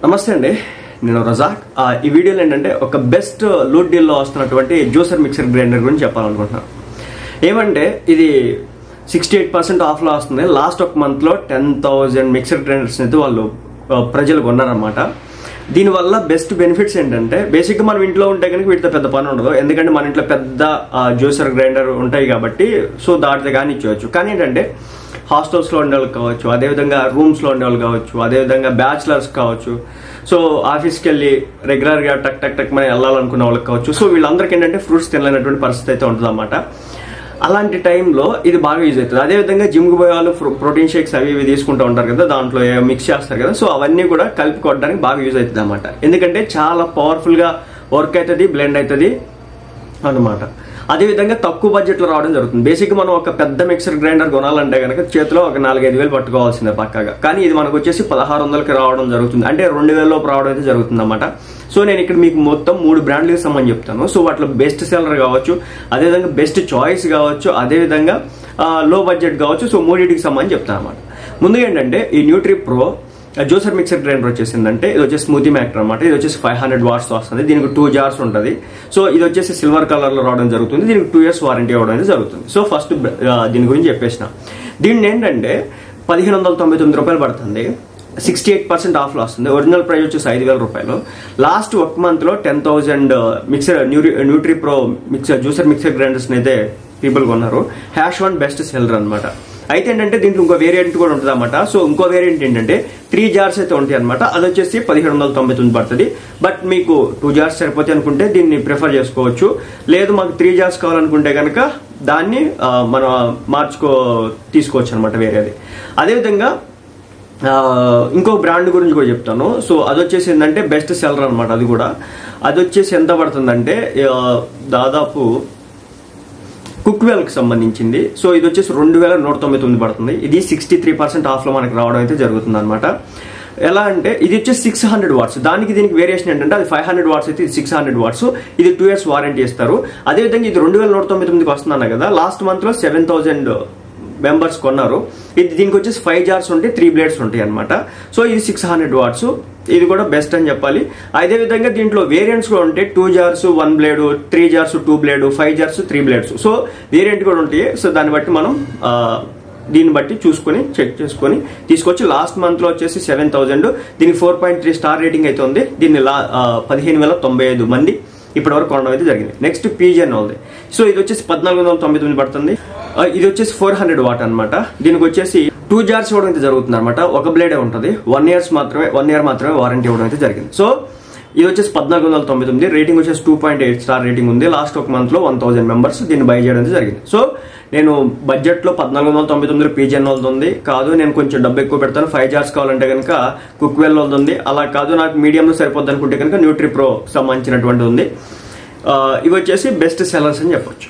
నమస్తే అండి, నేను రజాక్. ఈ వీడియోలో ఏంటంటే ఒక బెస్ట్ లూట్ డీల్లో వస్తున్నటువంటి జ్యూసర్ మిక్సర్ గ్రైండర్ గురించి చెప్పాలనుకుంటున్నాను. ఏమంటే ఇది 68% ఆఫ్లో వస్తుంది. లాస్ట్ ఒక మంత్లో 10,000 మిక్సర్ గ్రైండర్స్ అయితే వాళ్ళు ప్రజలు కొన్నారనమాట. దీనివల్ల బెస్ట్ బెనిఫిట్స్ ఏంటంటే బేసిక్గా మనం ఇంట్లో ఉంటే కనుక వీటితో పెద్ద పని ఉండదు, ఎందుకంటే మన ఇంట్లో పెద్ద జ్యూసర్ గ్రైండర్ ఉంటాయి కాబట్టి సో దాటితే కానీ ఇచ్చేయచ్చు. కానీ ఏంటంటే హాస్టల్స్లో ఉండే వాళ్ళు కావచ్చు, అదేవిధంగా రూమ్స్లో ఉండే వాళ్ళు కావచ్చు, అదేవిధంగా బ్యాచిలర్స్ కావచ్చు, సో ఆఫీస్కి వెళ్ళి రెగ్యులర్గా టక్ టక్ టక్ మనం వెళ్ళాలనుకున్న వాళ్ళకి కావచ్చు. సో వీళ్ళందరికీ ఏంటంటే ఫ్రూట్స్ తినలేనటువంటి పరిస్థితి అయితే ఉంటుంది అన్నమాట. అలాంటి టైంలో ఇది బాగా యూజ్ అవుతుంది. అదేవిధంగా జిమ్కి పోయే వాళ్ళు ప్రోటీన్ షేక్స్ అవి ఇవి తీసుకుంటూ ఉంటారు కదా, దాంట్లో మిక్స్ చేస్తారు కదా, సో అవన్నీ కూడా కలిపి కొట్టడానికి బాగా యూజ్ అవుతుంది అన్నమాట. ఎందుకంటే చాలా పవర్ఫుల్గా వర్క్ అవుతుంది, బ్లెండ్ అవుతుంది అన్నమాట. అదేవిధంగా తక్కువ బడ్జెట్లో రావడం జరుగుతుంది. బేసిక్గా మనం ఒక పెద్ద మిక్సర్ గ్రైండర్ కొనాలంటే కనుక చేతిలో ఒక 4-5 వేలు పట్టుకోవాల్సిందే పక్కాగా. కానీ ఇది మనకు వచ్చేసి 1600కి రావడం జరుగుతుంది, అంటే 2000 లోపు రావడం అయితే జరుగుతుంది అన్నమాట. సో నేను ఇక్కడ మీకు మొత్తం 3 బ్రాండ్లకి సంబంధించి చెప్తాను. సో వాటిలో బెస్ట్ సెల్లర్ కావచ్చు, అదేవిధంగా బెస్ట్ చాయిస్ కావచ్చు, అదేవిధంగా లో బడ్జెట్ కావచ్చు. సో మూడింటికి సంబంధించి చెప్తాను అన్నమాట. ముందుగా ఏంటంటే ఈ Nutri Pro juicer mixer grinder వచ్చేసిందంటే ఇది వచ్చేసి స్మూతీ మేకర్ అనమాట. ఇది వచ్చేసి 500 వాట్స్ వస్తుంది. దీనికి 2 జార్స్ ఉంటుంది. సో ఇది వచ్చేసి సిల్వర్ కలర్ లో రావడం జరుగుతుంది. దీనికి 2 years వారంటీ ఇవ్వడం అనేది జరుగుతుంది. సో ఫస్ట్ దీని గురించి చెప్పేసిన. దీన్ని ఏంటంటే 1599 రూపాయలు పడుతుంది. 68% ఆఫ్లో వస్తుంది. ఒరిజినల్ ప్రైస్ వచ్చేసి 5000 రూపాయలు. లాస్ట్ ఒక మంత్ లో 10,000 mixer Nutri Pro juicer mixer grinders అయితే పీపుల్ కొన్నారు. #1 బెస్ట్ సెల్లర్ అనమాట. అయితే ఏంటంటే దీంట్లో ఇంకో వేరియంట్ కూడా ఉంటుంది అనమాట. సో ఇంకో వేరియంట్ ఏంటంటే 3 జార్స్ అయితే ఉంటాయి అనమాట. అది వచ్చేసి 1799 పడుతుంది. బట్ మీకు 2 జార్స్ సరిపోతాయి అనుకుంటే దీన్ని ప్రిఫర్ చేసుకోవచ్చు. లేదు మాకు 3 జార్స్ కావాలనుకుంటే కనుక దాన్ని మనం తీసుకోవచ్చు అనమాట వేరేది. అదేవిధంగా ఇంకో బ్రాండ్ గురించి కూడా చెప్తాను. సో అది వచ్చేసి ఏంటంటే బెస్ట్ సెల్లర్ అనమాట. అది వచ్చేసి ఎంత పడుతుందంటే దాదాపు కుక్వెల్కి సంబంధించింది. సో ఇది వచ్చేసి 2199 పడుతుంది. ఇది 63% ఆఫ్లో మనకి రావడం అయితే జరుగుతుంది అనమాట. ఎలా అంటే ఇది వచ్చేసి 600 వాట్స్. దీనికి వేరియేషన్ ఏంటంటే అది 500 వాట్స్ అయితే ఇది 600 వాట్స్. ఇది 2 years వారంటీ ఇస్తారు. అదేవిధంగా ఇది 2199కి వస్తున్నాను కదా. లాస్ట్ మంత్ లో 7000 మెంబర్స్ కొన్నారు. దీనికి వచ్చేసి 5 జార్స్ ఉంటాయి, 3 బ్లేడ్స్ ఉంటాయి అనమాట. సో ఇది 600 వాట్స్. ఇది కూడా బెస్ట్ అని చెప్పాలి. అదేవిధంగా దీంట్లో వేరియంట్స్ కూడా ఉంటాయి. 2 jars 1 blade, 3 jars 2 blade, 5 jars 3 blades. So variant కూడా ఉంటాయి. సో దాన్ని బట్టి మనం దీన్ని బట్టి చూసుకొని చెక్ చేసుకొని తీసుకోవచ్చు. లాస్ట్ మంత్ లో వచ్చేసి 7000. దీనికి 4.3 స్టార్ రేటింగ్ అయితే ఉంది. దీన్ని 15,095 మంది ఇప్పటి వరకు కొనడం అయితే జరిగింది. నెక్స్ట్ పీజియన్ ఉంది. సో ఇది వచ్చేసి 1499 పడుతుంది. ఇది వచ్చేసి 400 వాట్ అనమాట. దీనికి వచ్చేసి 2 జార్స్ ఇవ్వడం అయితే జరుగుతుంది అనమాట. ఒక బ్లేడే ఉంటుంది. 1 year మాత్రమే వారంటీ ఇవ్వడం అయితే జరిగింది. సో ఇది వచ్చేసి 1499. రేటింగ్ వచ్చేసి 2.8 స్టార్ రేటింగ్ ఉంది. లాస్ట్ ఒక మంత్ లో 1000 మెంబర్స్ దీన్ని బై చేయడం అయితే జరిగింది. సో నేను బడ్జెట్ లో 1499 పీజియన్ ఉంది. కాదు నేను కొంచెం డబ్బు ఎక్కువ పెడతాను, 5 జార్స్ కావాలంటే కనుక కుక్వెల్ ఉంది. అలా కాదు నాకు మీడియంలో సరిపోద్ది అనుకుంటే కనుక న్యూట్రీ ప్రో సంబంధించినటువంటి ఉంది. ఇవి వచ్చేసి బెస్ట్ సెల్లర్స్ అని చెప్పొచ్చు.